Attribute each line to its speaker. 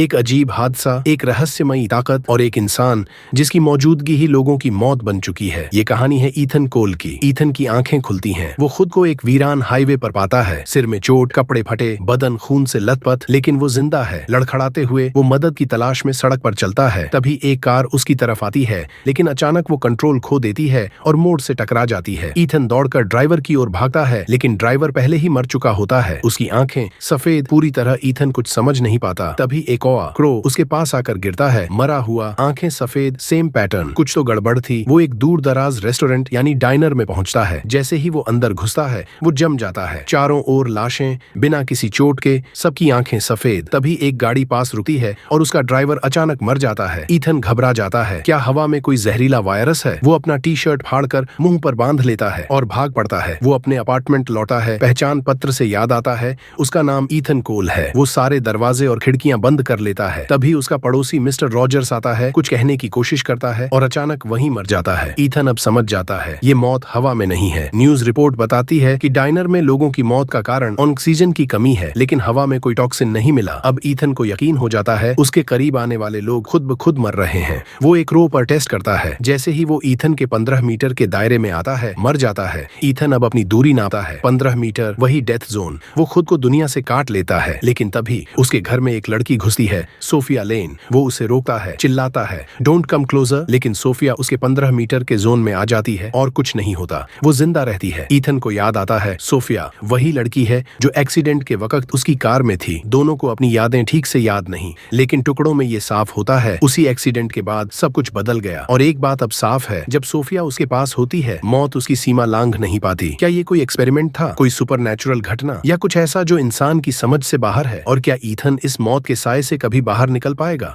Speaker 1: एक अजीब हादसा, एक रहस्यमयी ताकत और एक इंसान जिसकी मौजूदगी ही लोगों की मौत बन चुकी है। ये कहानी है ईथन कोल की। ईथन की आंखें खुलती हैं। वो खुद को एक वीरान हाईवे पर पाता है। सिर में चोट, कपड़े फटे, बदन खून से लथपथ, लेकिन वो जिंदा है। लड़खड़ाते हुए वो मदद की तलाश में सड़क पर चलता है। तभी एक कार उसकी तरफ आती है, लेकिन अचानक वो कंट्रोल खो देती है और मोड़ से टकरा जाती है। ईथन दौड़कर ड्राइवर की ओर भागता है, लेकिन ड्राइवर पहले ही मर चुका होता है। उसकी आंखें सफेद, पूरी तरह ईथन कुछ समझ नहीं पाता। तभी एक और क्रो उसके पास आकर गिरता है, मरा हुआ, आंखें सफेद, सेम पैटर्न। कुछ तो गड़बड़ थी। वो एक दूर दराज रेस्टोरेंट यानी डाइनर में पहुंचता है। जैसे ही वो अंदर घुसता है, वो जम जाता है। चारों ओर लाशें, बिना किसी चोट के, सबकी आंखें सफेद। तभी एक गाड़ी पास रुकती है और उसका ड्राइवर अचानक मर जाता है। ईथन घबरा जाता है। क्या हवा में कोई जहरीला वायरस है? वो अपना टी शर्ट फाड़कर मुंह पर बांध लेता है और भाग पड़ता है। वो अपने अपार्टमेंट लौटा है। पहचान पत्र से याद आता है उसका नाम ईथन कोल है। वो सारे दरवाजे और खिड़कियां बंद कर लेता है। तभी उसका पड़ोसी मिस्टर रॉजर्स आता है, कुछ कहने की कोशिश करता है और अचानक वहीं मर जाता है। ईथन अब समझ जाता है ये मौत हवा में नहीं है। न्यूज रिपोर्ट बताती है कि डाइनर में लोगों की मौत का कारण ऑक्सीजन की कमी है, लेकिन हवा में कोई टॉक्सिन नहीं मिला। अब ईथन को यकीन हो जाता है उसके करीब आने वाले लोग खुद ब खुद मर रहे हैं। वो एक रो पर टेस्ट करता है। जैसे ही वो ईथन के 15 मीटर के दायरे में आता है, मर जाता है। ईथन अब अपनी दूरी नापता है। 15 मीटर, वही डेथ जोन। वो खुद को दुनिया से काट लेता है, लेकिन तभी उसके घर में एक लड़की घुसती है, सोफिया लेन। वो उसे रोकता है, चिल्लाता है, डोंट कम क्लोजर, लेकिन सोफिया उसके 15 मीटर के जोन में आ जाती है और कुछ नहीं होता। वो जिंदा रहती है। ईथन को याद आता है सोफिया वही लड़की है जो एक्सीडेंट के वक्त उसकी कार में थी। दोनों को अपनी यादें ठीक से याद नहीं, लेकिन टुकड़ों में ये साफ होता है उसी एक्सीडेंट के बाद सब कुछ बदल गया। और एक बात अब साफ है, जब सोफिया उसके पास होती है, मौत उसकी सीमा लांघ नहीं पाती। क्या ये कोई एक्सपेरिमेंट था, कोई सुपरनैचुरल घटना, या कुछ ऐसा जो इंसान की समझ से बाहर है? और क्या ईथन इस मौत के साए से कभी बाहर निकल पाएगा?